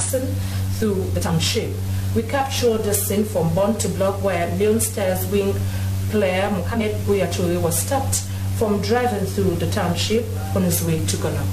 through the township. We captured the scene from Bond to Block where Leon Stars wing player Mohamed Bouyature was stopped from driving through the township on his way to Ghana.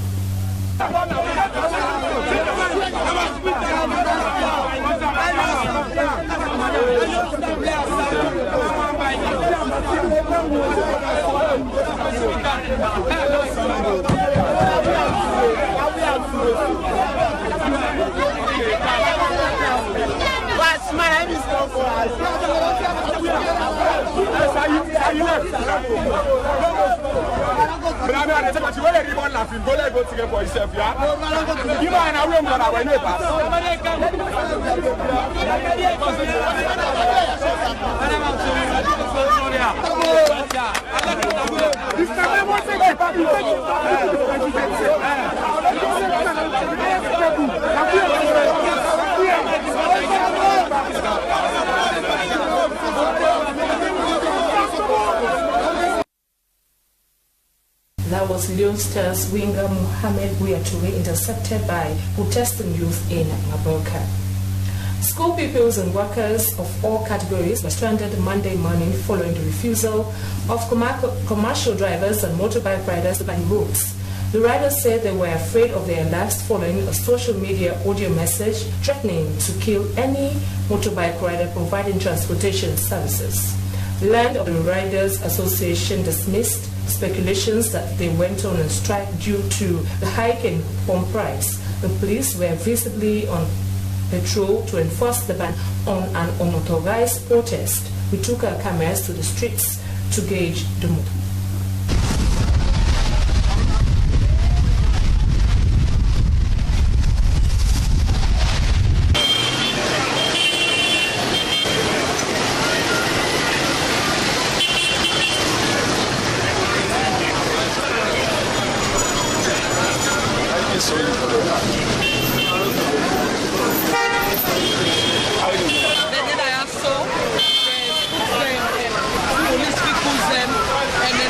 That was Leon Stars winger Mohamed Bouyature intercepted by protesting youth in Maboka. School pupils and workers of all categories were stranded Monday morning following the refusal of commercial drivers and motorbike riders to buy roads. The riders said they were afraid of their lives following a social media audio message threatening to kill any motorbike rider providing transportation services. Land of the Riders Association dismissed speculations that they went on a strike due to the hike in pump price. The police were visibly on patrol to enforce the ban on an unauthorized protest. We took our cameras to the streets to gauge the mood. And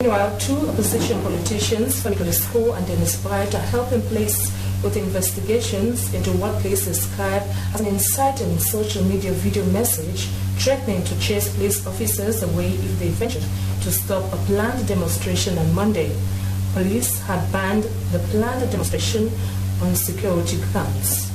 Meanwhile, 2 opposition politicians, Femi School and Dennis Bright, are helping police with investigations into what police described as an inciting social media video message threatening to chase police officers away if they ventured to stop a planned demonstration on Monday. Police had banned the planned demonstration on security grounds.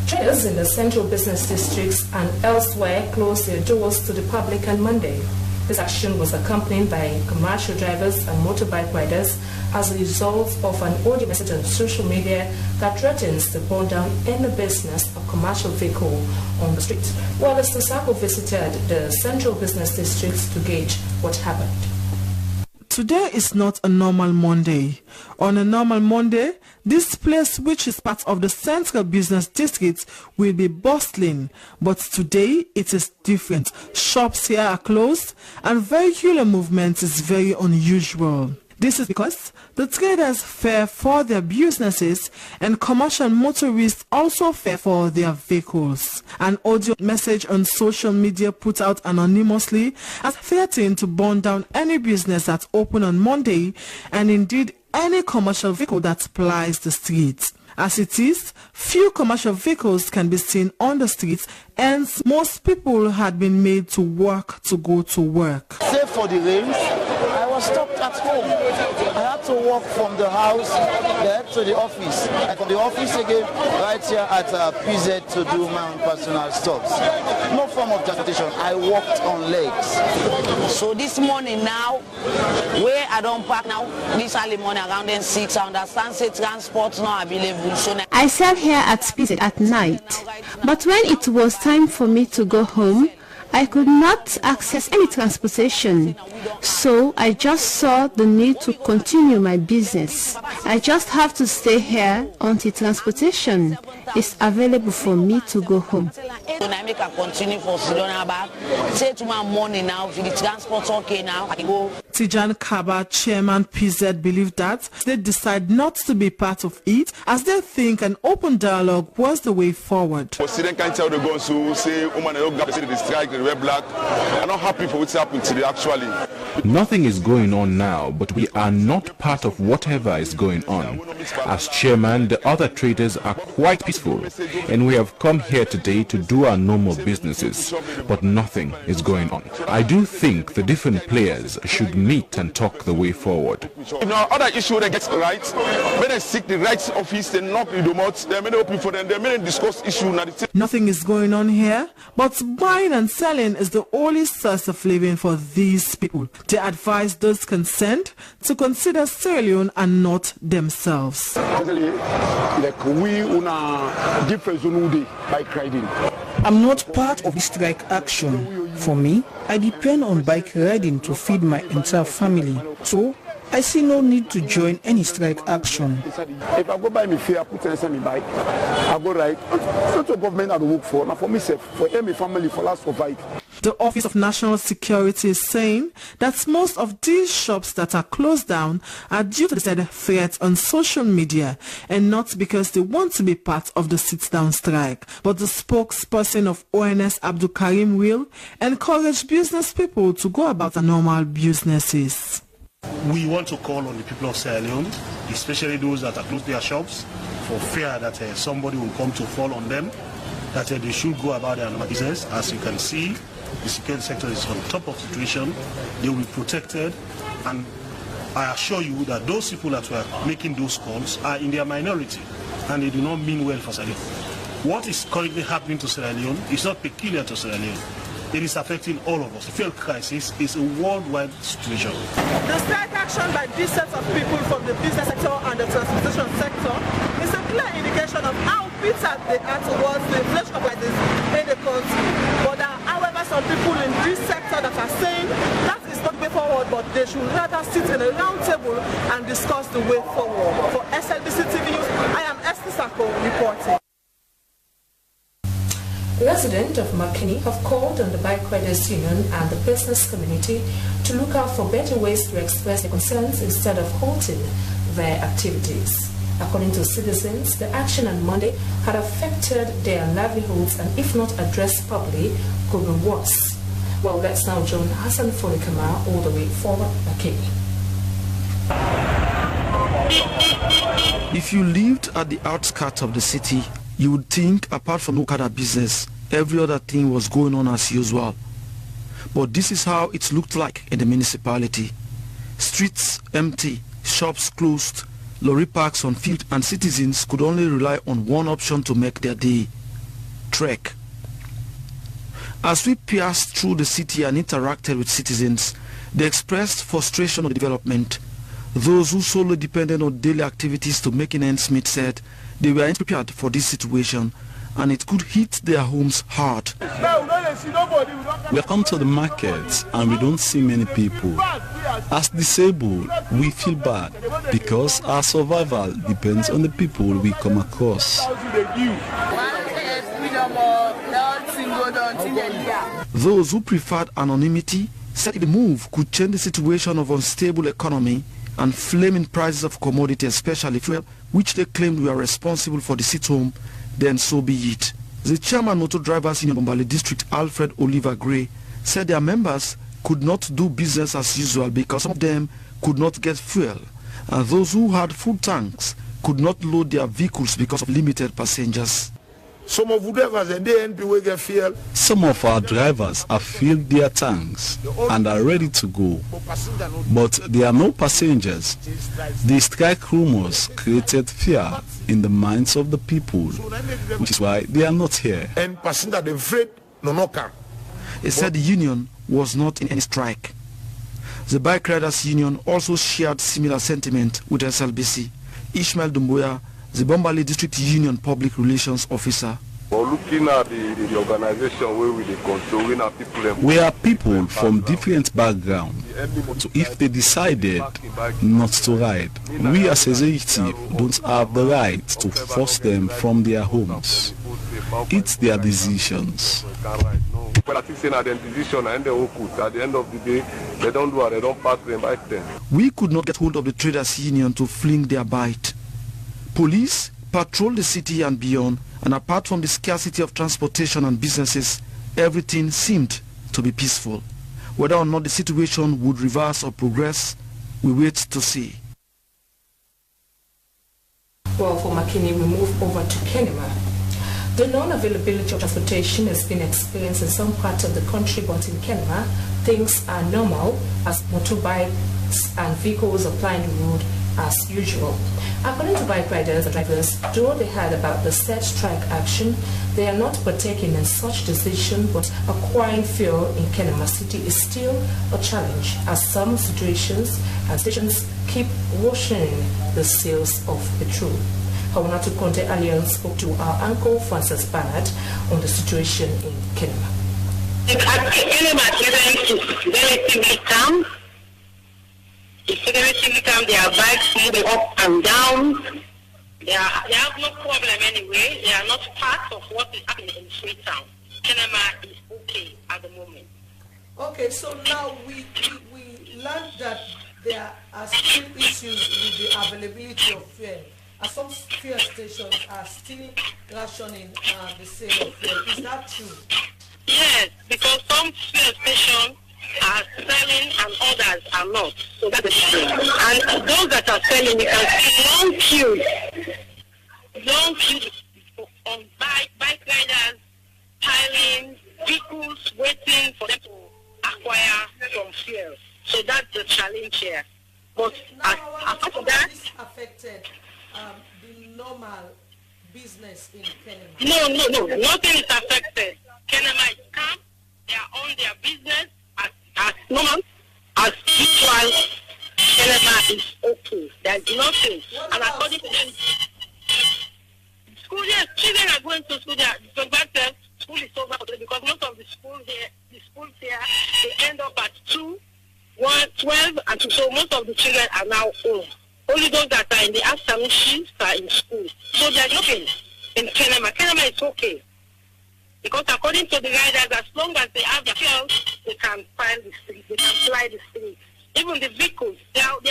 Traders in the central business districts and elsewhere closed their doors to the public on Monday. This action was accompanied by commercial drivers and motorbike riders as a result of an audio message on social media that threatens to burn down any business or commercial vehicle on the street. While Mr. Sako visited the central business districts to gauge what happened. Today is not a normal Monday. On a normal Monday, this place, which is part of the central business district, will be bustling. But today, it is different. Shops here are closed and vehicular movement is very unusual. This is because the traders fear for their businesses and commercial motorists also fear for their vehicles. An audio message on social media put out anonymously has threatened to burn down any business that's open on Monday and indeed any commercial vehicle that plies the streets. As it is, few commercial vehicles can be seen on the streets, and most people had been made to walk to go to work. Save for the rains, I was stopped at home. I had to walk from the house there to the office, and from the office again right here at PZ to do my own personal stuff. No form of transportation. I walked on legs. So this morning now, where I don't park now, this early morning around 6, I understand say transport not available. So I sat here at PZ at night, but when it was time for me to go home, I could not access any transportation, so I just saw the need to continue my business. I just have to stay here until transportation is available for me to go home. I make a continue for Sidona, say tomorrow morning now, if the transport's okay now, I can go. Tijan Kaba, chairman PZ, believed that they decide not to be part of it as they think an open dialogue was the way forward. President can't tell the guns who say, woman, I don't got to see the strike, the red black. I'm not happy for what's happened today, actually. Nothing is going on now, but we are not part of whatever is going on. As chairman, the other traders are quite peaceful, and we have come here today to do our normal businesses, but nothing is going on. I do think the different players should meet and talk the way forward. If now other issue that gets right, when they seek the rights office, they knock the domots, they may open for them, they may discuss issue. Nothing is going on here, but buying and selling is the only source of living for these people. They advise those concerned to consider Sierra Leone and not themselves. I'm not part of the strike action. For me, I depend on bike riding to feed my entire family. So, I see no need to join any strike action. If I go buy me fare, I put inside my bike, I go ride. It's not the government I work for, not for myself, for my family, for last survive. The Office of National Security is saying that most of these shops that are closed down are due to the said threat on social media and not because they want to be part of the sit-down strike. But the spokesperson of ONS, Abdul Karim, will encourage business people to go about their normal businesses. We want to call on the people of Sierra Leone, especially those that have closed their shops, for fear that somebody will come to fall on them, that they should go about their business. As you can see, the security sector is on top of the situation. They will be protected, and I assure you that those people that were making those calls are in their minority, and they do not mean well for Sierra Leone. What is currently happening to Sierra Leone is not peculiar to Sierra Leone. It is affecting all of us. The fuel crisis is a worldwide situation. The strike action by these sets of people from the business sector and the transportation sector is a clear indication of how bitter they are towards the inflation crisis in the country. But there are, however, some people in this sector that are saying that is not the way forward, but they should rather sit in a round table and discuss the way forward. For SLBC TV News, I am Esther Sako reporting. Residents of Makini have called on the Bike Riders Union and the business community to look out for better ways to express their concerns instead of halting their activities. According to citizens, the action on Monday had affected their livelihoods and if not addressed properly, could be worse. Well, let's now join Hassan Folikama all the way forward Makini. If you lived at the outskirts of the city, you would think, apart from Okada business, every other thing was going on as usual. But this is how it looked like in the municipality. Streets empty, shops closed, lorry parks on field, and citizens could only rely on one option to make their day: trek. As we pierced through the city and interacted with citizens, they expressed frustration of the development. Those who solely depended on daily activities to making ends meet said they were unprepared for this situation and it could hit their homes hard. We have come to the market and we don't see many people. As disabled, we feel bad because our survival depends on the people we come across. Those who preferred anonymity said the move could change the situation of unstable economy and flaming prices of commodity, especially fuel, which they claimed were responsible for the sit-home. Then so be it. The chairman Motor Drivers Union Bombali District, Alfred Oliver Gray, said their members could not do business as usual because some of them could not get fuel, and those who had full tanks could not load their vehicles because of limited passengers. Some of our drivers have filled their tanks and are ready to go, but there are no passengers. The strike rumors created fear in the minds of the people, which is why they are not here. He said the union was not in any strike. The Bike Riders Union also shared similar sentiment with SLBC. Ishmael Dumboya, the Bombali District Union Public Relations Officer. We're looking at the organization where we controlling our people. We are people from different backgrounds. So if they decided not to ride, we as executive don't have the right to force them from their homes. It's their decisions. But I think saying at the decision and the at the end of the day, they don't do it, they don't pass them by them. We could not get hold of the traders union to fling their bite. Police patrolled the city and beyond, and apart from the scarcity of transportation and businesses, everything seemed to be peaceful. Whether or not the situation would reverse or progress, we wait to see. Well, for Makini, we move over to Kenema. The non-availability of transportation has been experienced in some parts of the country, but in Kenema, things are normal as motorbikes and vehicles are plying the road as usual. According to bike riders and drivers, though they heard about the said strike action, they are not partaking in such decision, but acquiring fuel in Kenema City is still a challenge, as some situations and stations keep rationing the sales of petrol. Hawanato Conte Alliance spoke to our uncle Francis Bernard on the situation in Kenema. Kenema is relatively calm. It's relatively calm. There are bikes moving up and down. They have no problem anyway. They are not part of what is happening in Freetown. Kenema is okay at the moment. Okay, so now we learned that there are still issues with the availability of fuel. Some fuel stations are still rationing the sale of fuel. Is that true? Yes, because some fuel stations are selling and others are not. So that's the thing. And those that are selling, you can see long queues on bike riders piling, vehicles waiting for them to acquire some fuel. So that's the challenge here. But apart from that, affected the normal business in Kenema? No, nothing is affected. Kenema is calm. They are on their business as normal, as usual. Kenema is okay. There is nothing. And according to them, school, yes, children are going to school. School is over because most of the schools here, they end up at 2, 1, 12, and 2. So most of the children are now home. Only those that are in the afternoon shifts are in school. So there's nothing in Kenema. Kenema is okay. Because according to the riders, as long as they have the fuel, they can file the street, they can fly the street. Even the vehicles, they are up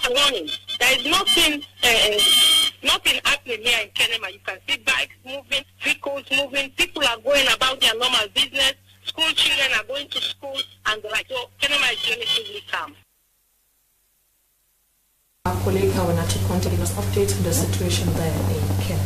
and running. There is nothing happening here in Kenema. You can see bikes moving, vehicles moving, people are going about their normal business, school children are going to school. situation there in Kenya.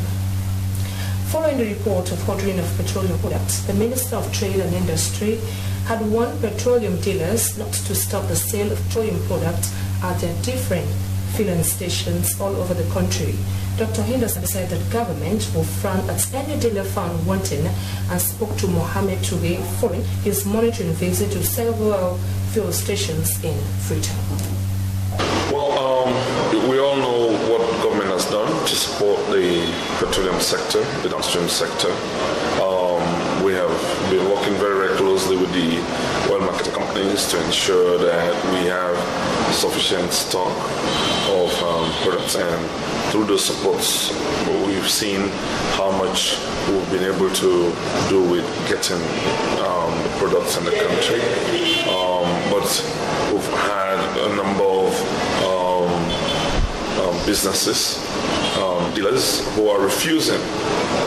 Following the report of ordering of petroleum products, the Minister of Trade and Industry had warned petroleum dealers not to stop the sale of petroleum products at their different filling stations all over the country. Dr. Henderson said that government will frown at any dealer found wanting and spoke to Mohammed Toure following his monitoring visit to several fuel stations in Freetown. Well, we all know what government has done to support the petroleum sector, the downstream sector. We have been working very, very closely with the oil marketing companies to ensure that we have sufficient stock of products, and through those supports we've seen how much we've been able to do with getting the products in the country. But we've had a number of businesses, dealers who are refusing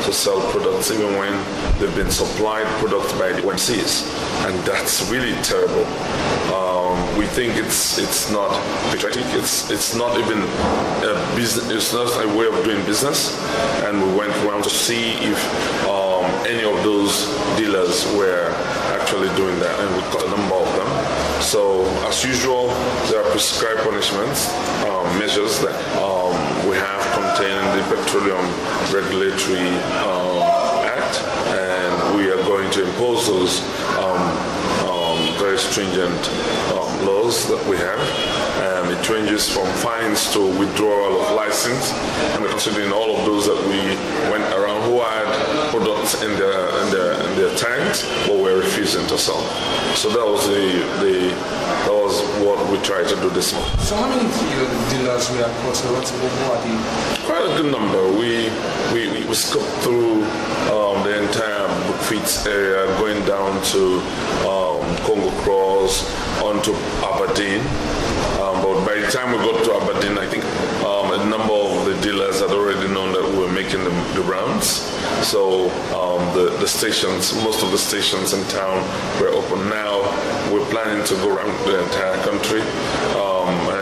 to sell products even when they've been supplied products by the OMCs, and that's really terrible. We think it's not patriotic. It's not even a business. It's not a way of doing business. And we went around to see if any of those dealers were actually doing that, and we got a number of them. So, as usual, there are prescribed punishments, measures that we have contained in the Petroleum Regulatory Act, and we are going to impose those very stringent laws that we have. It ranges from fines to withdrawal of license, and considering all of those that we went around who had products in their tanks but were refusing to sell. So that was what we tried to do this month. So how many dealers we have got? Who are they? Quite a good number. We scoped through the entire Brookfields area, going down to Congo Cross, onto Aberdeen. But by the time we got to Aberdeen, I think a number of the dealers had already known that we were making the rounds. So the stations, most of the stations in town were open. Now we're planning to go around the entire country.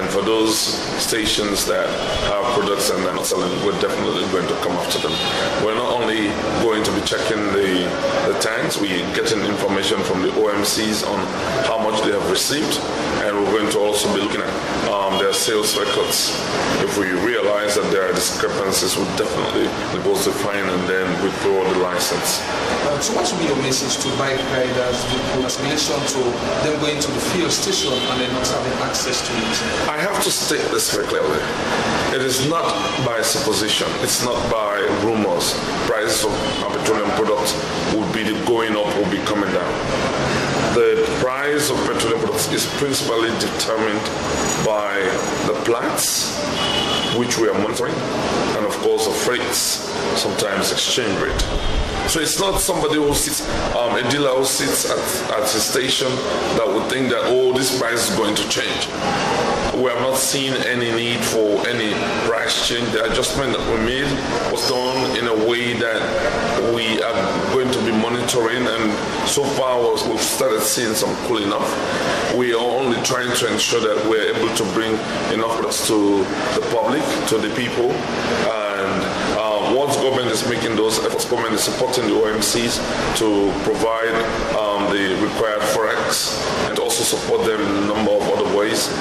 And for those stations that have products and they're not selling, we're definitely going to come after them. We're not only going to be checking the tanks, we're getting information from the OMCs on how much they have received, and we're going to also be looking at their sales records. If we realize that there are discrepancies, we'll definitely impose the fine and then withdraw the license. So what should be your message to bike riders in relation to them going to the fuel station and then not having access to it? I have to state this very clearly. It is not by supposition. It's not by rumors. Prices of petroleum products will be going up or be coming down. The price of petroleum products is principally determined by the plants, which we are monitoring, and of course the freights, sometimes exchange rate. So it's not somebody who sits, a dealer who sits at a station that would think that, oh, this price is going to change. We have not seen any need for any price change. The adjustment that we made was done in a way that we are going to be monitoring, and so far we've started seeing some cooling off. We are only trying to ensure that we're able to bring enough products to the public, to the people, and once government is making those efforts, government is supporting the OMCs to provide the required forex and also support them in a number of other ways.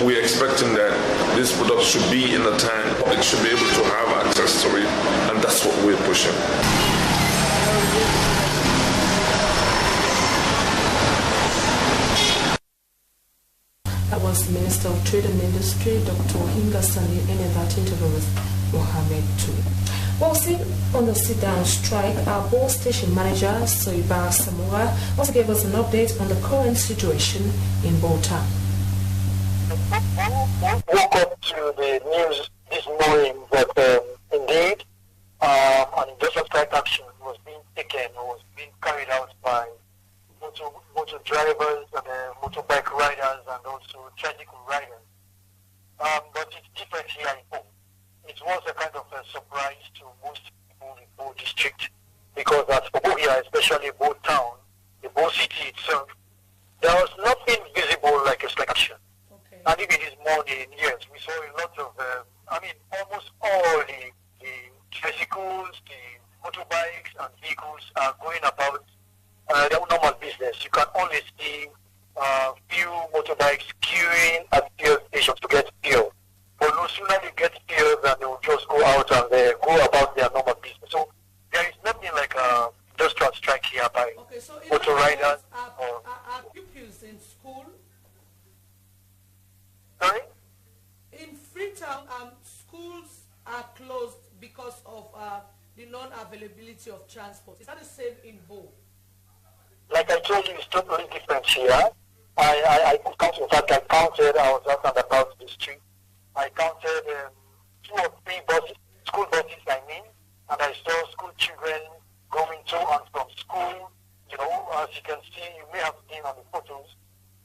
We are expecting that this product should be in the tank, the public should be able to have access to it, and that's what we're pushing. That was the Minister of Trade and Industry, Dr. Henderson, in that interview with Mohammed Toure. While still on the sit-down strike, our Bo station manager, Soiba Samura, also gave us an update on the current situation in Bo Town. Woke up to the news this morning that indeed an industrial strike action was being taken or was being carried out by motor drivers and motorbike riders and also tricycle riders. But it's different here in Bo. It was a kind of a surprise to most people in Bo district because at Bo here, especially Bo town, the Bo city itself, there was nothing visible like a strike action. Okay. And even this morning, yes, we saw a lot of, almost all the tricycles, the motorbikes and vehicles are going about their normal business. You can only see few motorbikes queuing at fuel stations to get fuel. But no sooner they get fuel than they will just go out and go about their normal business. So there is nothing like a industrial strike here by motor riders. Are pupils in school? Sorry? In Freetown, schools are closed because of the non-availability of transport. Is that the same in Bo? Like I told you, it's totally different here. I counted, in fact, I counted, I was out and about the street. I counted 2 or 3 buses, school buses, I mean, and I saw school children going to and from school. You know, as you can see, you may have seen on the photos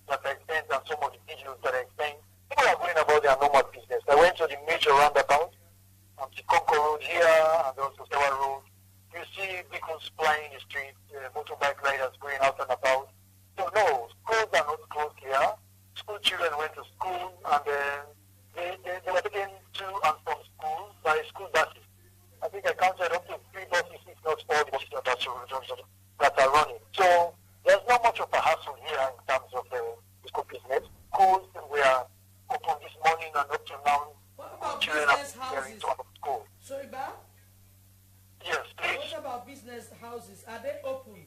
that I sent and some of the videos that I sent. People are going about their normal business. I went to the major roundabout, on the Concord Road here, and also Sewa Road. You see vehicles flying in the street, motorbike riders going out and about. So no, schools are not closed here. School children went to school, and they were taken to and from school by school buses. I think I counted up to 3 buses, if not 4 buses that are running. So there's not much of a hassle here in terms of the school business. Schools were open this morning and up to now. What about children business are houses? to school. Sorry, Ba? Yes, please. What about business houses? Are they open?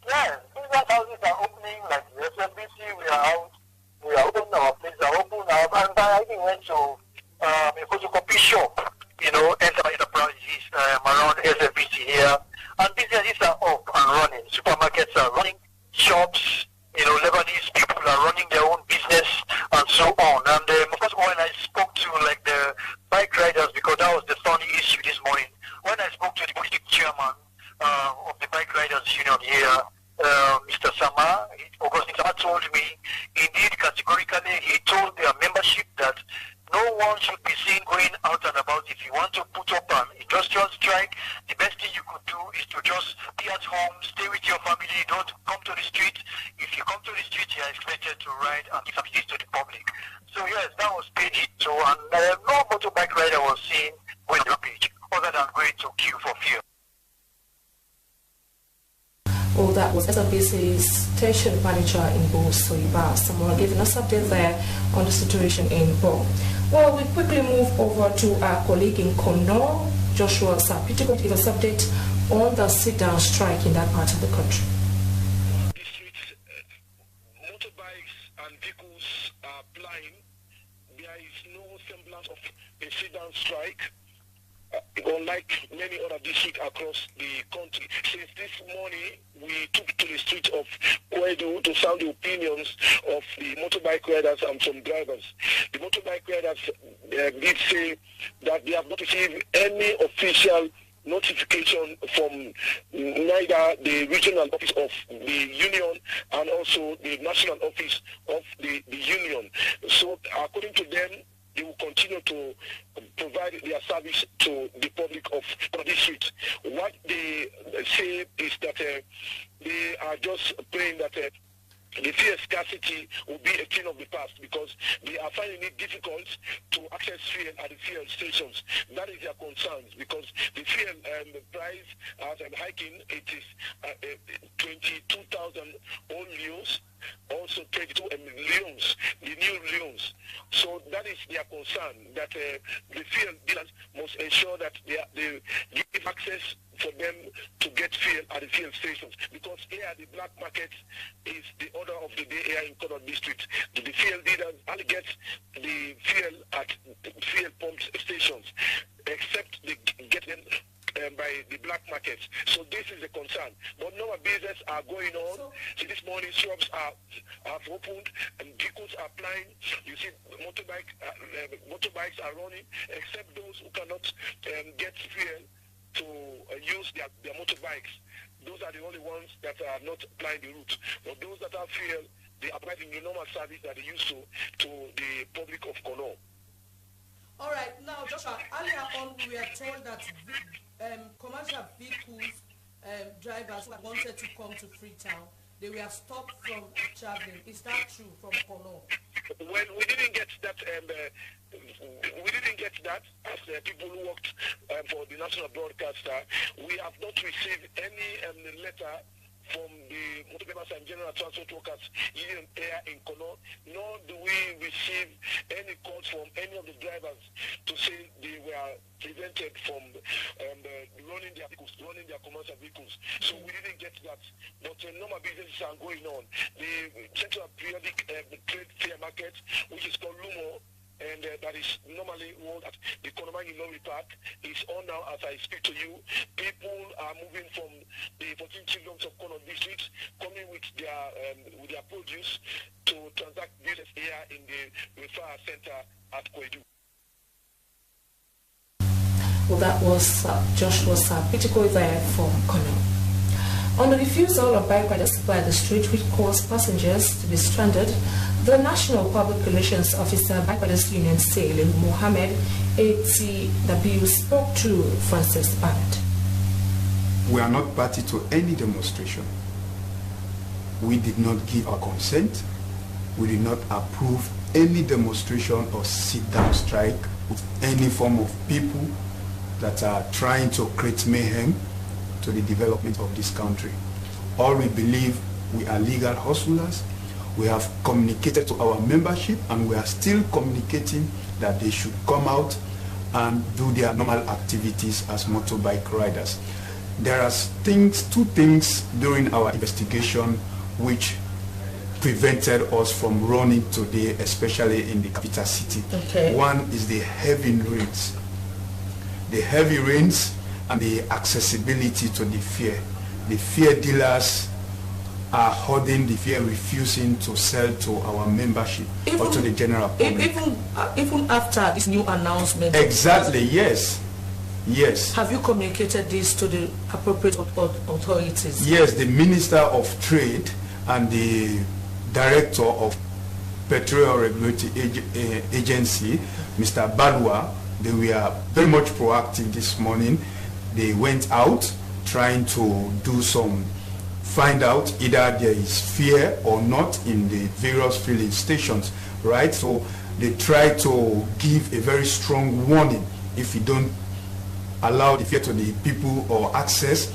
Yes, business houses are opening, like the SFBC, we are out, we are open, our places are open. And I even went to a photocopy shop, you know, enterprises around SFBC here. And businesses are up and running. Supermarkets are running, shops, you know, Lebanese people are running their own business and so on. And of course, when I spoke to like the bike riders, because that was the funny issue this morning, when I spoke to the police chairman of the bike riders union here, Mr. Sama, Augustine Sama told me, indeed categorically, he told their membership that no one should be seen going out and about. If you want to put up an industrial strike, the best thing you could do is to just be at home, stay with your family, don't come to the street. If you come to the street, you are expected to ride and give services to the public. So yes, that was paid hit to, and no motorbike rider was seen going to the beach, other than going to queue for fuel. Well, that was SLBC's station manager in Bo, Soiba. Someone giving us update there on the situation in Bo. Well, we quickly move over to our colleague in Kono, Joshua Sapiti, to give us update on the sit-down strike in that part of the country. The streets, motorbikes and vehicles are plying. There is no semblance of a sit-down strike. Unlike many other districts across the country. Since this morning, we took to the streets of Kwedu to sound the opinions of the motorbike riders and some drivers. The motorbike riders did say that they have not received any official notification from neither the regional office of the union and also the national office of the union. So according to them, they will continue to provide their service to the public of the district. What they say is that they are just praying that the fuel scarcity will be a thing of the past because they are finding it difficult to access fuel at the fuel stations. That is their concerns because the fuel price has hiking. It is 22,000 old leons, also 22 leons, the new leons. So that is their concern, that the fuel dealers must ensure that they give access for them to get fuel at the fuel stations, because here the black market is the order of the day here in Kono district. The fuel dealers only get the fuel at fuel pump stations, except they get them by the black market. So this is a concern. But no business are going on. So this morning shops have opened and vehicles are plying. You see motorbikes are running, except those who cannot get fuel to use their motorbikes. Those are the only ones that are not applying the route. But those that have fuel, they are providing the normal service that they used to the public of Kono. All right, now Joshua, earlier on we were told that commercial vehicles drivers who wanted to come to Freetown they were stopped from traveling. Is that true from Kono? Well, we didn't get that. We didn't get that as people who worked for the national broadcaster. We have not received any letter from the motor members and general transport workers union here in Kono, nor do we receive any calls from any of the drivers to say they were prevented from running their vehicles, running their commercial vehicles. So we didn't get that. But normal businesses are going on. The Central Periodic Trade Fair Market, which is called Lumo, and that is normally held at the Konomanyi Lorry Park, is on now as I speak to you. People are moving from the 14 children of Kono districts, coming with their produce to transact business here in the referral center at Kwedu. Well, that was Joshua Pitiko there from Kono. On the refusal of bike riders by the street, which caused passengers to be stranded, the National Public Relations Officer, Bike Riders Union Salim Mohammed ATW spoke to Francis Barnett. We are not party to any demonstration. We did not give our consent. We did not approve any demonstration or sit-down strike with any form of people that are trying to create mayhem to the development of this country. All we believe, we are legal hustlers. We have communicated to our membership, and we are still communicating that they should come out and do their normal activities as motorbike riders. There are two things during our investigation which prevented us from running today, especially in the capital city. Okay. One is the heavy rains. The heavy rains and the accessibility to the fare. The fare dealers are holding the fare, refusing to sell to our membership or to the general public. Even after this new announcement? Exactly, yes. Yes. Have you communicated this to the appropriate authorities? Yes, the Minister of Trade and the Director of Petroleum Regulatory Agency, Mr. Badwa, they were very much proactive this morning. They went out trying to find out either there is fear or not in the various filling stations, right? So they try to give a very strong warning. If you don't allow the fear to the people or access,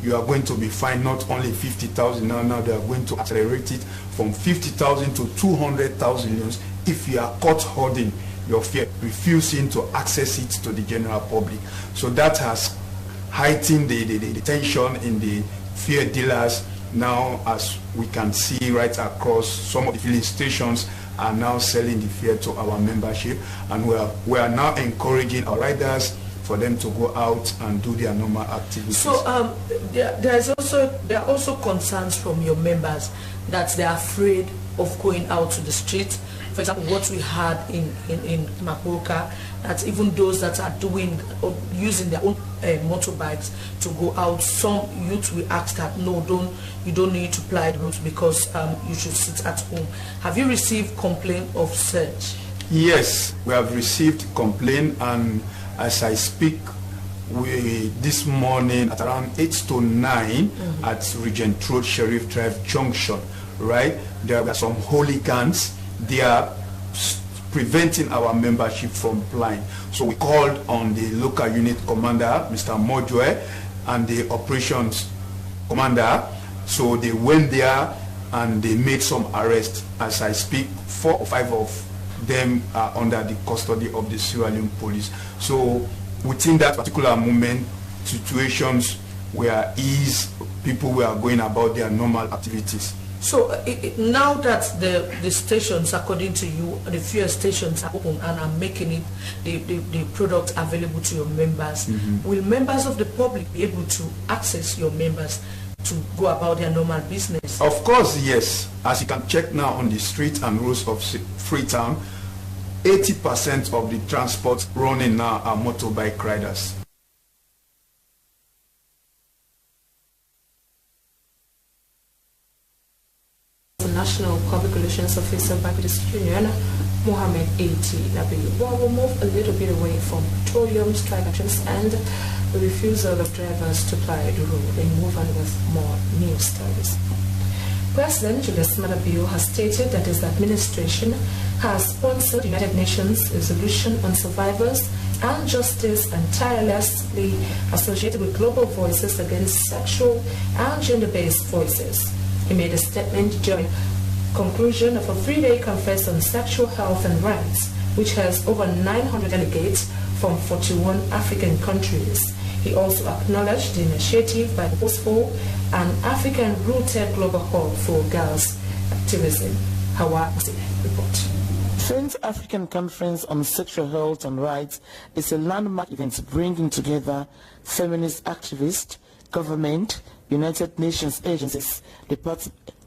you are going to be fined not only 50,000 now they are going to accelerate it from 50,000 to 200,000 loans if you are caught holding your fear, refusing to access it to the general public. So that has heightened the tension in the fear dealers. Now, as we can see right across, some of the filling stations are now selling the fear to our membership, and we are now encouraging our riders for them to go out and do their normal activities. So there are also concerns from your members that they are afraid of going out to the street. For example, what we had in Mapoka, that even those that are doing or using their own motorbikes to go out, some youth will ask that no, you don't need to ply the route because you should sit at home. Have you received complaint of such? Yes, we have received complaint, and as I speak, this morning at around 8 to 9 at Regent Road, Sheriff Drive Junction, right? There were some hooligans. They are preventing our membership from plying. So we called on the local unit commander, Mr. Mojoe, and the operations commander. So they went there and they made some arrests. As I speak, 4 or 5 of them are under the custody of the Sierra Leone police. So within that particular moment, situations were eased, people were going about their normal activities. So now that the stations, according to you, the fuel stations are open and are making it the product available to your members, will members of the public be able to access your members to go about their normal business? Of course, yes. As you can check now on the streets and roads of Freetown, 80% of the transport running now are motorbike riders. National Public Relations Officer by the Union, Mohammed ATW. Well, we'll move a little bit away from petroleum strike actions and the refusal of drivers to ply the road and move on with more news stories. President Julius Maada Bio has stated that his administration has sponsored the United Nations resolution on survivors and justice and tirelessly associated with global voices against sexual and gender-based voices. He made a statement during conclusion of a 3-day conference on sexual health and rights, which has over 900 delegates from 41 African countries. He also acknowledged the initiative by Purposeful, an African-rooted global hub for girls' activism. Hawa report. 10th African Conference on Sexual Health and Rights is a landmark event bringing together feminist activists, government, United Nations agencies,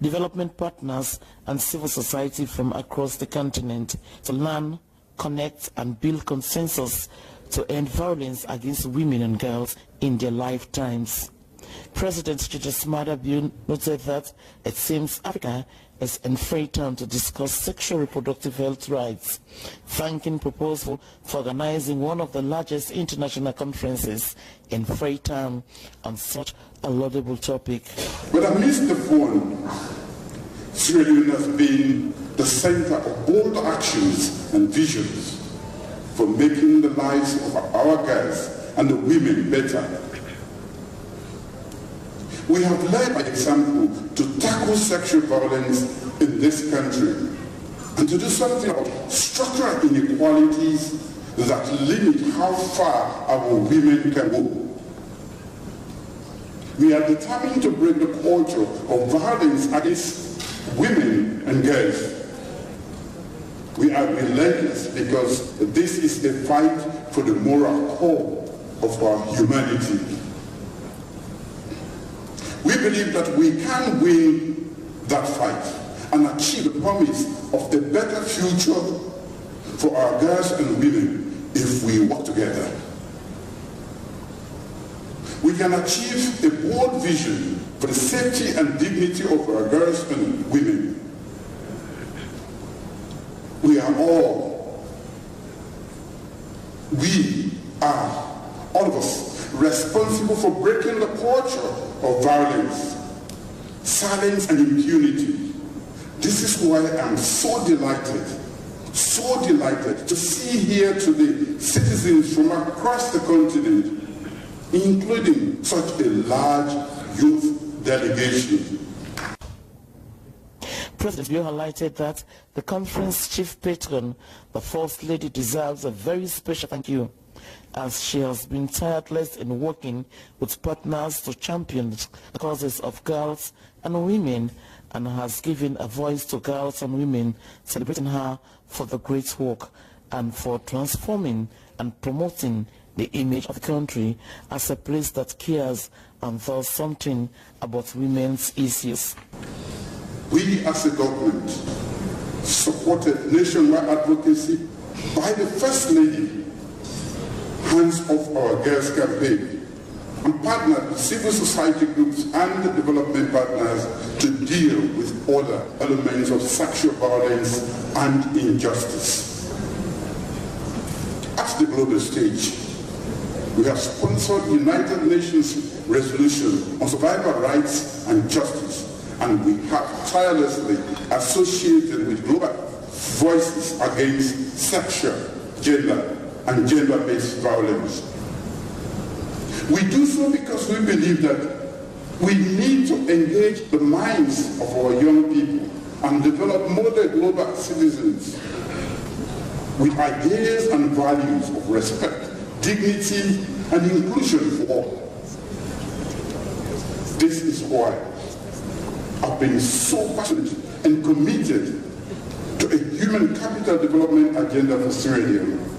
development partners, and civil society from across the continent to learn, connect, and build consensus to end violence against women and girls in their lifetimes. President Julius Maada Bio noted that it seems Africa is in Freetown to discuss sexual reproductive health rights, thanking Purposeful for organizing one of the largest international conferences in Freetown on such a laudable topic. But amidst the fun, Sierra Leone has been the center of bold actions and visions for making the lives of our girls and the women better. We have led by example to tackle sexual violence in this country and to do something about structural inequalities that limit how far our women can go. We are determined to break the culture of violence against women and girls. We are relentless because this is a fight for the moral core of our humanity. We believe that we can win that fight and achieve the promise of a better future for our girls and women if we work together. We can achieve a bold vision for the safety and dignity of our girls and women. We are all of us, responsible for breaking the culture of violence, silence, and impunity. This is why I'm so delighted to see here today citizens from across the continent, including such a large youth delegation. President Bio highlighted that the conference chief patron, the First Lady, deserves a very special thank you, as she has been tireless in working with partners to champion the causes of girls and women, and has given a voice to girls and women, celebrating her for the great work and for transforming and promoting the image of the country as a place that cares and does something about women's issues. We as a government supported nationwide advocacy by the First Lady, Hands Off Our Girls campaign, and partnered with civil society groups and development partners to deal with other elements of sexual violence and injustice. At the global stage, we have sponsored United Nations resolution on survivor rights and justice, and we have tirelessly associated with global voices against sexual, gender, and gender-based violence. We do so because we believe that we need to engage the minds of our young people and develop model global citizens with ideas and values of respect, dignity, and inclusion for all. This is why I've been so passionate and committed to a human capital development agenda for Sierra Leone.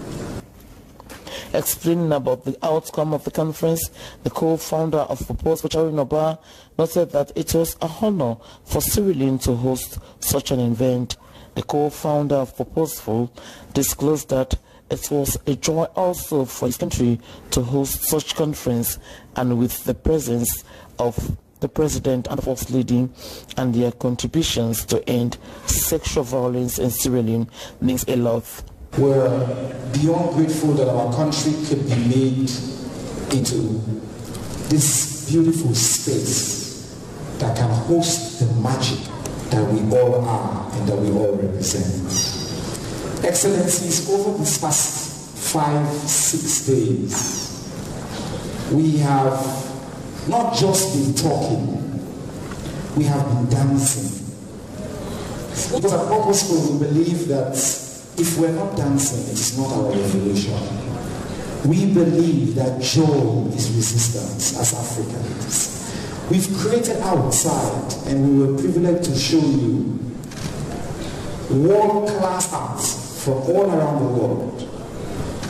Explaining about the outcome of the conference, the co-founder of Purposeful, Noba, noted that it was a honor for Sierra Leone to host such an event. The co-founder of Purposeful disclosed that it was a joy also for his country to host such conference, and with the presence of the President and the First Lady and their contributions to end sexual violence in Sierra Leone means a lot. We're beyond grateful that our country could be made into this beautiful space that can host the magic that we all are and that we all represent. Excellencies, over these past 5-6 days, we have not just been talking, we have been dancing. Because at Purposeful we believe that if we're not dancing, it is not our revolution. We believe that joy is resistance as Africans. We've created outside, and we were privileged to show you world-class arts from all around the world.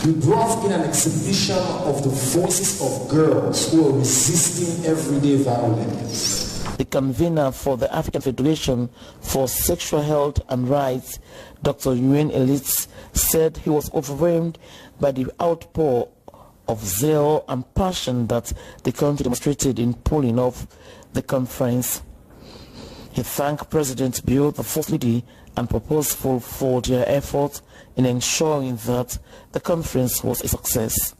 We brought in an exhibition of the voices of girls who are resisting everyday violence. The convener for the African Federation for Sexual Health and Rights, Dr. Yuen Elitz, said he was overwhelmed by the outpour of zeal and passion that the country demonstrated in pulling off the conference. He thanked President Bill, the First Lady, and Purposeful for their efforts in ensuring that the conference was a success.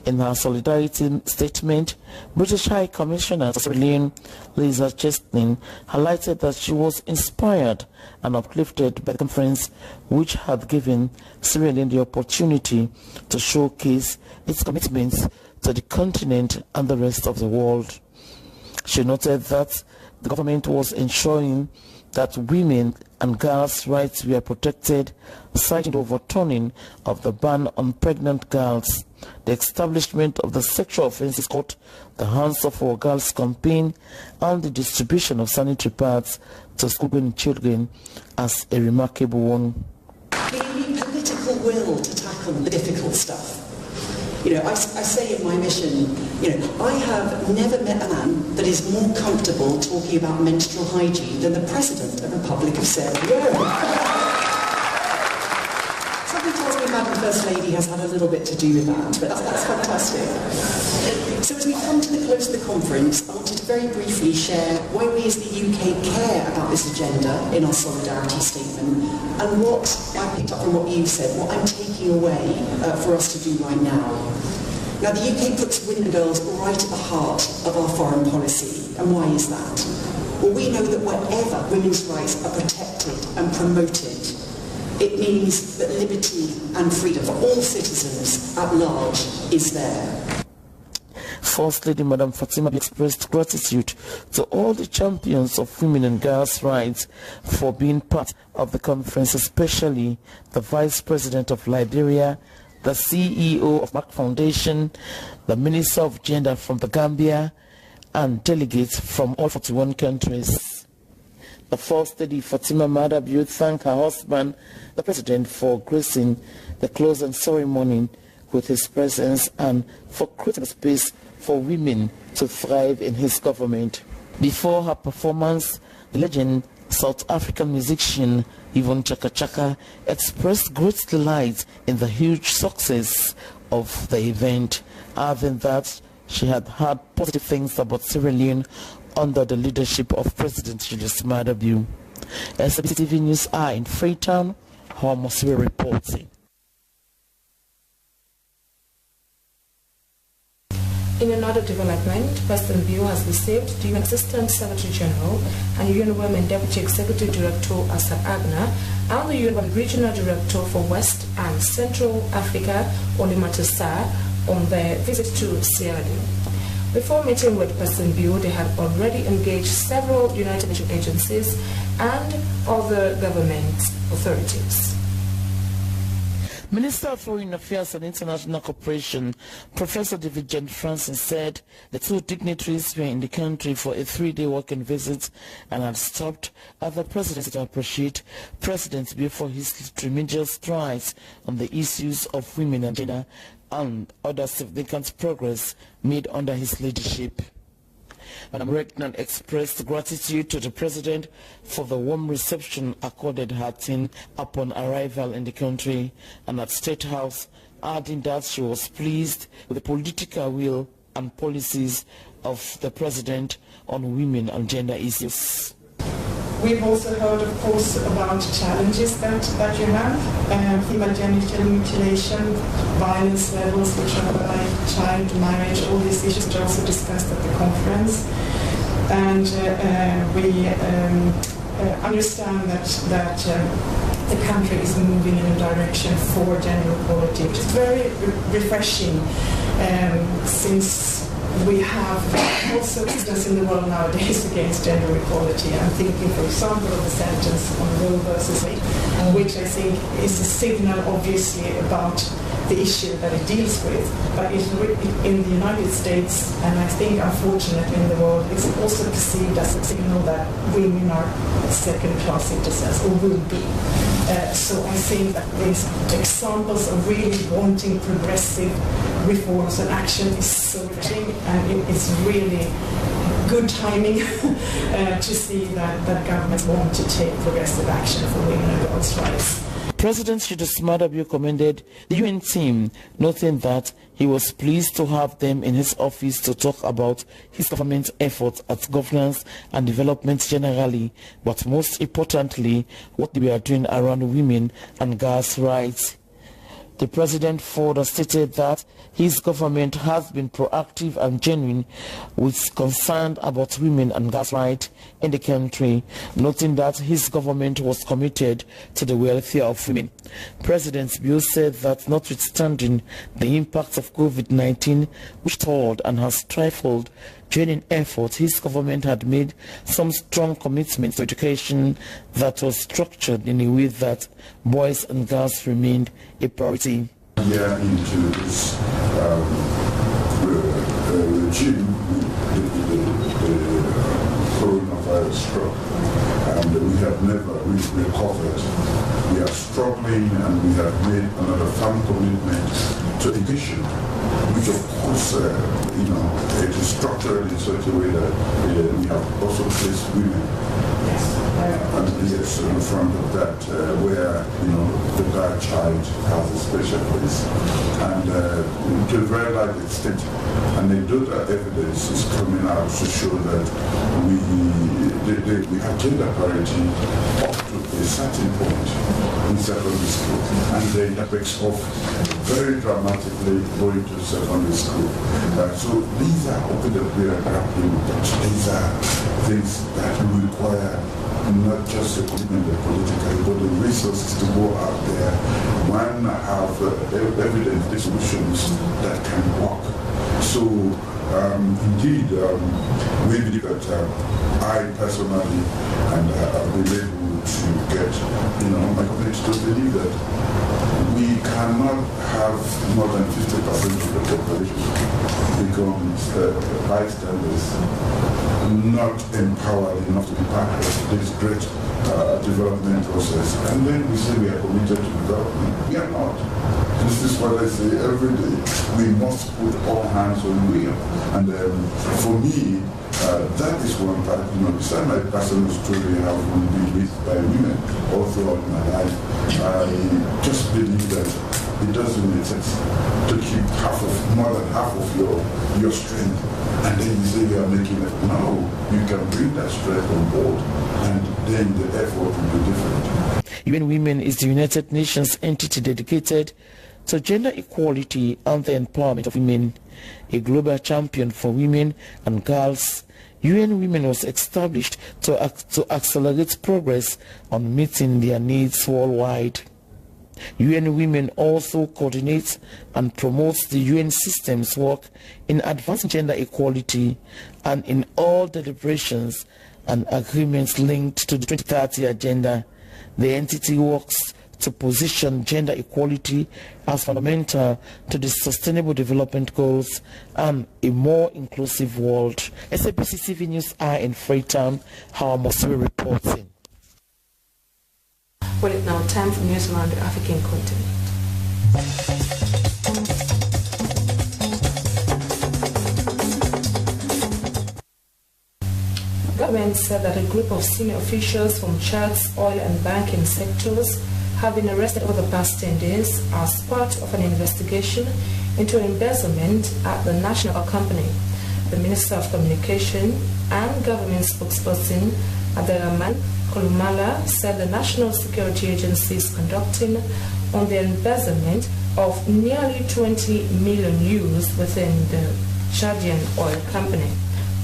In her solidarity statement, British High Commissioner Sierra Leone Lisa Chesney highlighted that she was inspired and uplifted by the conference, which had given Sierra Leone the opportunity to showcase its commitments to the continent and the rest of the world. She noted that the government was ensuring that women and girls' rights were protected, citing the overturning of the ban on pregnant girls, the establishment of the Sexual Offences Court, the Hands Off Our Girls campaign, and the distribution of sanitary pads to school-going children as a remarkable one. We need political will to tackle the difficult stuff. You know, I say in my mission, you know, I have never met a man that is more comfortable talking about menstrual hygiene than the President of the Republic of Sierra Leone. Something tells me Madam First Lady has had a little bit to do with that, but that's fantastic. So as we come to the close of the conference, I wanted to very briefly share why we as the UK care about this agenda in our solidarity statement, and what I picked up from what you said, what I'm taking away for us to do right now. Now, the UK puts women and girls right at the heart of our foreign policy, and why is that? Well, we know that wherever women's rights are protected and promoted, it means that liberty and freedom for all citizens at large is there. First Lady Madam Fatima expressed gratitude to all the champions of women and girls' rights for being part of the conference, especially the Vice President of Liberia, the CEO of Mark Foundation, the Minister of Gender from the Gambia, and delegates from all 41 countries. The First Lady Fatima Madabiu thanked her husband, the President, for gracing the closing ceremony with his presence and for creating a space for women to thrive in his government. Before her performance, the legend South African musician Yvonne Chaka Chaka expressed great delight in the huge success of the event, adding that she had heard positive things about Sierra Leone under the leadership of President Julius Maada Bio. SABC TV News are in Freetown, Homoswe reporting. In another development, President Bio has received the UN Assistant Secretary General and UN Women Deputy Executive Director Asa Agna and the UN Regional Director for West and Central Africa, Olimata Sarr, on their visit to Sierra Leone. Before meeting with President Bio, they had already engaged several United Nations agencies and other government authorities. Minister of Foreign Affairs and International Cooperation, Professor David John Francis, said the two dignitaries were in the country for a 3-day working visit and had stopped at the presidency to appreciate President Bio for his tremendous strides on the issues of women and gender and other significant progress made under his leadership. Madam Regnant expressed gratitude to the President for the warm reception accorded her team upon arrival in the country and at State House, adding that she was pleased with the political will and policies of the President on women and gender issues. We've also heard, of course, about challenges that you have, female genital mutilation, violence levels, which are like child marriage, all these issues which are also discussed at the conference. and we understand that the country is moving in a direction for gender equality, which is very refreshing, since we have also instances in the world nowadays against gender equality. I'm thinking, for example, of the sentence on Roe versus Wade, which I think is a signal, obviously, about the issue that it deals with. But in the United States, and I think unfortunately in the world, it's also perceived as a signal that women are second-class citizens, or will be. So I think that these examples of really wanting progressive reforms and action is so refreshing, and it's really good timing to see that governments want to take progressive action for women and girls' rights. President Shitus Madabu commended the UN team, noting that he was pleased to have them in his office to talk about his government's efforts at governance and development generally, but most importantly, what they are doing around women and girls' rights. The president further stated that his government has been proactive and genuine with concern about women and girls' rights in the country, noting that his government was committed to the welfare of women. President Bill said that notwithstanding the impact of COVID-19, which told and has stifled genuine efforts, his government had made some strong commitments to education that was structured in a way that boys and girls remained a priority. We are into this regime, the coronavirus struck, and we have never really recovered. We are struggling, and we have made another firm commitment to education, which of course, it is structured in such a way that we have also placed women. And yes, in front of that, where the girl child has a special place, and to a very large extent, anecdotal evidence is coming out to show that we have gender parity up to a certain point in secondary school, and then it breaks off very dramatically going to secondary school. So these are open that we are grappling with. These are things that require not just the commitment politically, but the resources to go out there. One, have evidence solutions that can work. So indeed, we believe that I personally, and I've been able to get my community to believe that we cannot have more than 50% of the population become bystanders, not empowered enough to be part of this great development process. And then we say we are committed to development. We are not. This is what I say every day. We must put all hands on wheel. And for me, that is one part, beside my personal story, how we've been raised by women all throughout my life, I just believe that it doesn't make sense to keep more than half of your strength, and then you say you are making it. No, you can bring that strength on board, and then the effort will be different. UN Women is the United Nations entity dedicated to gender equality and the empowerment of women. A global champion for women and girls, UN Women was established to accelerate progress on meeting their needs worldwide. UN Women also coordinates and promotes the UN system's work in advancing gender equality, and in all deliberations and agreements linked to the 2030 agenda. The entity works to position gender equality as fundamental to the Sustainable Development Goals and a more inclusive world. SABC TV News are in Freetown. How must we reporting? Well, it's now time for news around the African continent. Government said that a group of senior officials from church, oil and banking sectors have been arrested over the past 10 days as part of an investigation into embezzlement at the national company. The Minister of Communication and Government spokesperson Abdelrahman Kolumala said the National Security Agency is conducting on the embezzlement of nearly 20 million euros within the Chadian oil company.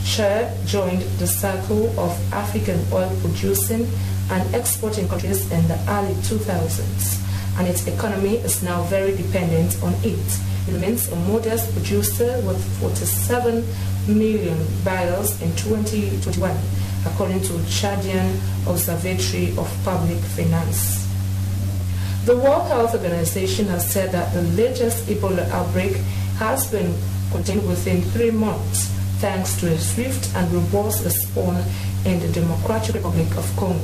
Chad joined the circle of African oil producing and exporting countries in the early 2000s, and its economy is now very dependent on it. It remains a modest producer with 47 million barrels in 2021, according to Chadian Observatory of Public Finance. The World Health Organization has said that the latest Ebola outbreak has been contained within 3 months, thanks to a swift and robust response in the Democratic Republic of Congo.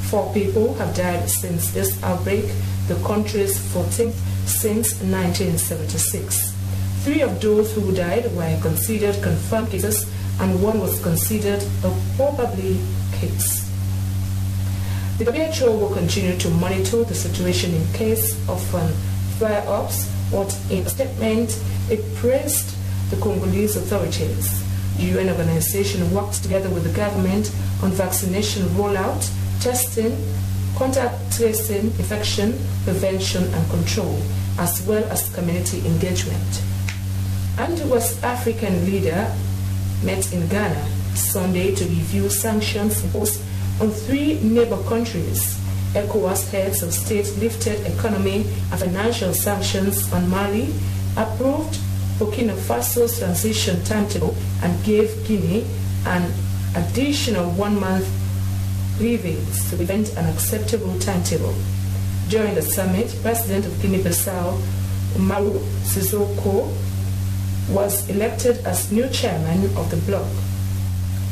4 people have died since this outbreak, the country's 14th since 1976. 3 of those who died were considered confirmed cases, and 1 was considered a probable case. The WHO will continue to monitor the situation in case of flare-ups, but in a statement, it praised the Congolese authorities. The UN organization worked together with the government on vaccination rollout, testing, contact tracing, infection prevention and control, as well as community engagement. And the West African leader met in Ghana Sunday to review sanctions imposed on 3 neighbor countries. ECOWAS heads of state lifted economic and financial sanctions on Mali, approved Burkina Faso's transition timetable, and gave Guinea an additional 1 month leeway to prevent an acceptable timetable. During the summit, President of Guinea-Bissau, Umaru Sissoko, was elected as new chairman of the bloc.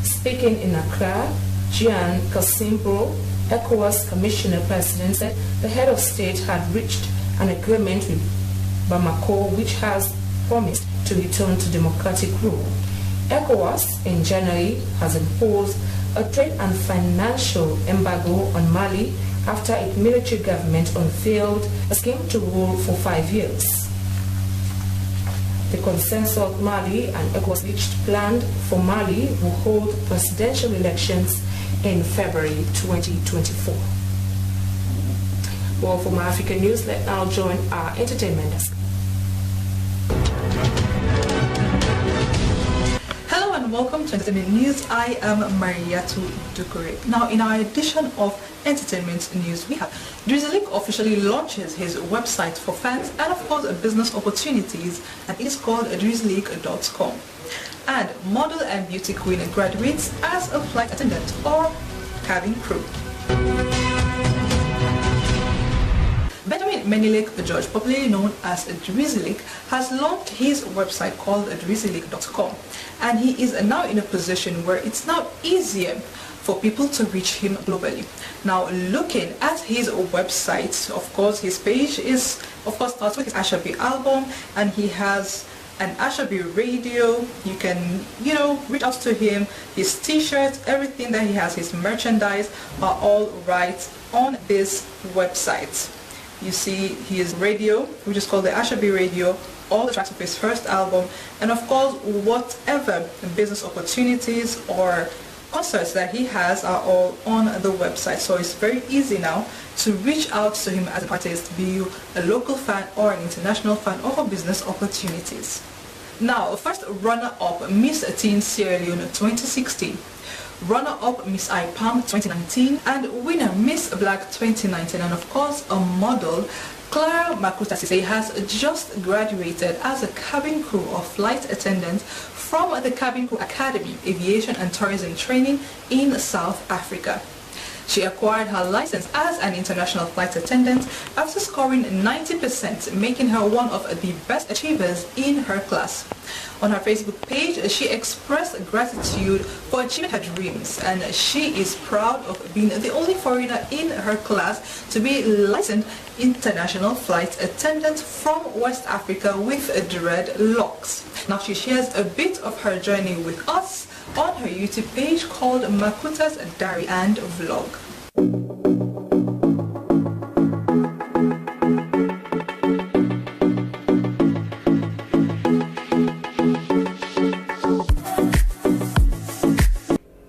Speaking in Accra, Jean Kassimbro, ECOWAS Commissioner President, said the head of state had reached an agreement with Bamako, which has promised to return to democratic rule. ECOWAS in January has imposed a trade and financial embargo on Mali after its military government unveiled a scheme to rule for 5 years. The consensus of Mali and ECOWAS reached planned for Mali will hold presidential elections in February 2024. Well, for more African news, let's now join our entertainment desk. Hello and welcome to Entertainment News. I am Mariatu Dukure. Now, in our edition of Entertainment News, we have Drizzly officially launches his website for fans and, of course, business opportunities, and it is called drizzly.com. And model and beauty queen graduates as a flight attendant or cabin crew. Benjamin Menilek George, popularly known as Drizzly, has launched his website called drizzly.com, and he is now in a position where it's now easier for people to reach him globally. Now, looking at his website, of course, his page is, of course, starts with his Ashabi album, and he has an Ashabi radio. You can, reach out to him. His t-shirts, everything that he has, his merchandise are all right on this website. You see his radio, which is called the Ashabi Radio, all the tracks of his first album, and of course, whatever business opportunities or concerts that he has are all on the website. So it's very easy now to reach out to him as an artist, be you a local fan or an international fan, or for business opportunities. Now, first runner-up Miss Teen Sierra Leone 2016, runner-up Miss IPAM 2019, and winner Miss Black 2019, and of course a model, Clara Makuta Sise, has just graduated as a cabin crew or flight attendant from the Cabin Crew Academy, Aviation and Tourism Training in South Africa. She acquired her license as an international flight attendant after scoring 90%, making her one of the best achievers in her class. On her Facebook page, she expressed gratitude for achieving her dreams, and she is proud of being the only foreigner in her class to be licensed international flight attendant from West Africa with dreadlocks. Now, she shares a bit of her journey with us on her YouTube page called Makuta's Diary and Vlog.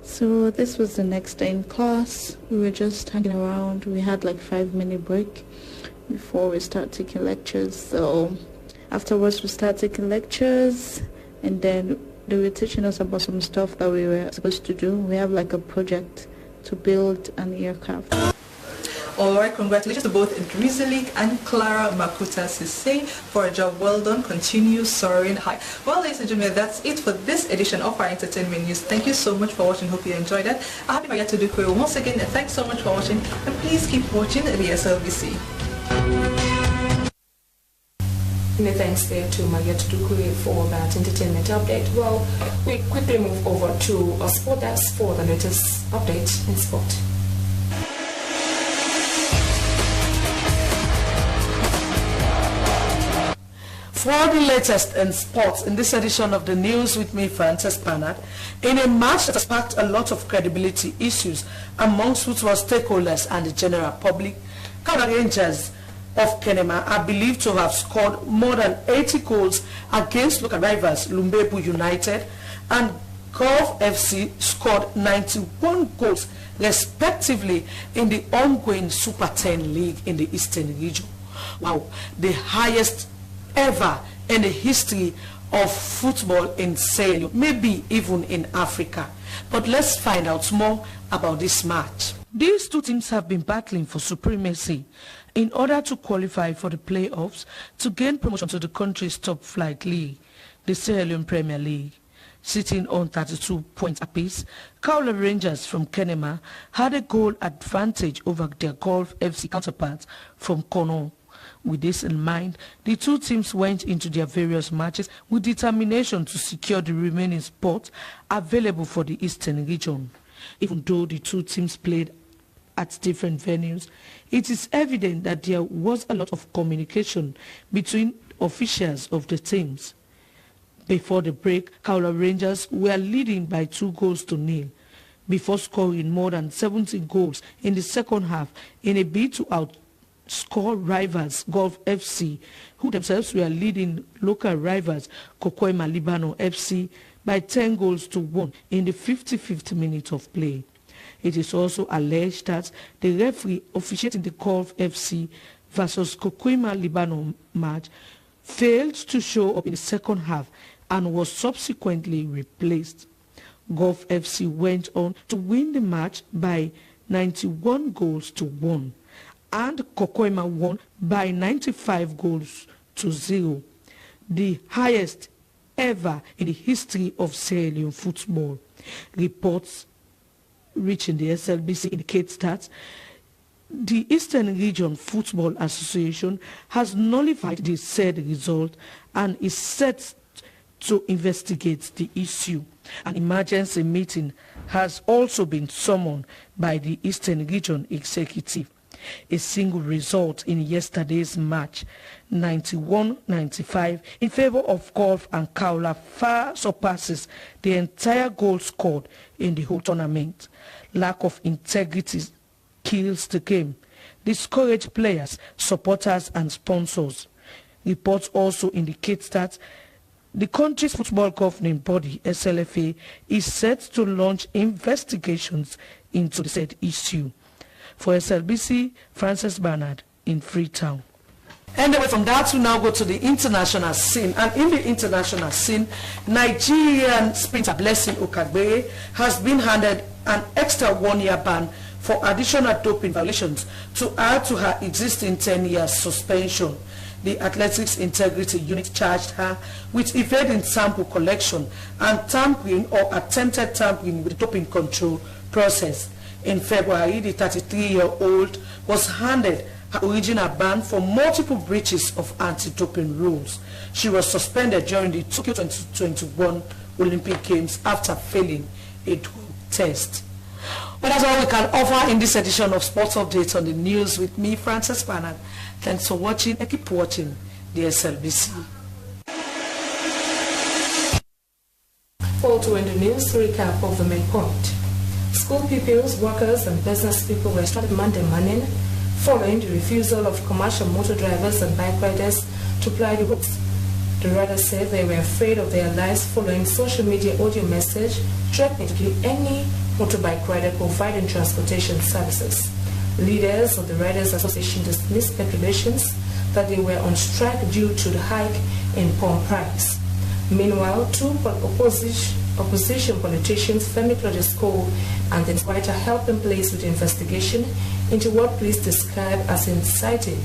So this was the next day in class. We were just hanging around. We had like 5-minute break before we start taking lectures. So afterwards we start taking lectures, and then they were teaching us about some stuff that we were supposed to do. We have like a project to build an aircraft. Alright, congratulations to both Drizilik and Clara Makuta Sise for a job well done. Continue soaring high. Well, ladies and gentlemen, that's it for this edition of our entertainment news. Thank you so much for watching. Hope you enjoyed it. I hope you to do Korea once again. Thanks so much for watching, and please keep watching the SLBC. Many thanks there to Mariette Dukuri for that entertainment update. Well, we quickly move over to a sport desk for the latest update in sport. For the latest in sports, in this edition of the news with me, Frances Bernard, in a match that has sparked a lot of credibility issues amongst football stakeholders and the general public, Kaula Rangers of Kenema are believed to have scored more than 80 goals against local rivals Lumbebu United, and Gulf FC scored 91 goals respectively in the ongoing Super 10 League in the Eastern region. Wow, the highest ever in the history of football in Sierra Leone, maybe even in Africa. But let's find out more about this match. These two teams have been battling for supremacy in order to qualify for the playoffs to gain promotion to the country's top flight league, the Sierra Leone Premier League. Sitting on 32 points apiece, Kaula Rangers from Kenema had a goal advantage over their Gulf FC counterparts from Kono. With this in mind, the two teams went into their various matches with determination to secure the remaining spots available for the Eastern region. Even though the two teams played at different venues, it is evident that there was a lot of communication between officials of the teams. Before the break, Kaula Rangers were leading by 2-0 before scoring more than 70 goals in the second half in a bid to outscore rivals Gulf FC, who themselves were leading local rivals Kokoima Libano FC by 10-1 in the 55th minute of play. It is also alleged that the referee officiating the Gulf FC versus Kokoima Libano match failed to show up in the second half and was subsequently replaced. Gulf FC went on to win the match by 91-1, and Kokoima won by 95-0, the highest ever in the history of Sierra Leone football. Reports reaching the SLBC indicates that the Eastern Region Football Association has nullified the said result and is set to investigate the issue. An emergency meeting has also been summoned by the Eastern Region Executive. A single result in yesterday's match, 91-95, in favor of Gulf and Kaula, far surpasses the entire goal scored in the whole tournament. Lack of integrity kills the game. Discourage players, supporters and sponsors. Reports also indicate that the country's football governing body, SLFA, is set to launch investigations into the said issue. For SLBC, Frances Bernard in Freetown. Anyway, from that we now go to the international scene. And in the international scene, Nigerian sprinter Blessing Okagbeye has been handed an extra 1-year ban for additional doping violations to add to her existing 10-year suspension. The Athletics Integrity Unit charged her with evading sample collection and tampering or attempted tampering with the doping control process. In February, the 33-year-old was handed her original ban for multiple breaches of anti-doping rules. She was suspended during the Tokyo 2021 Olympic Games after failing a drug test. But that's all we can offer in this edition of Sports Updates on the News with me, Frances Bernard. Thanks for watching and keep watching the SLBC. Also in the news, recap of the main point. School pupils, workers and business people were stranded Monday morning following the refusal of commercial motor drivers and bike riders to ply the roads. The riders said they were afraid of their lives following social media audio message threatening to kill any motorbike rider providing transportation services. Leaders of the Riders Association dismissed speculations that they were on strike due to the hike in palm price. Meanwhile, two opposition politicians, Femi Claudisco and the Inspector, helped them place with the investigation into what police describe as inciting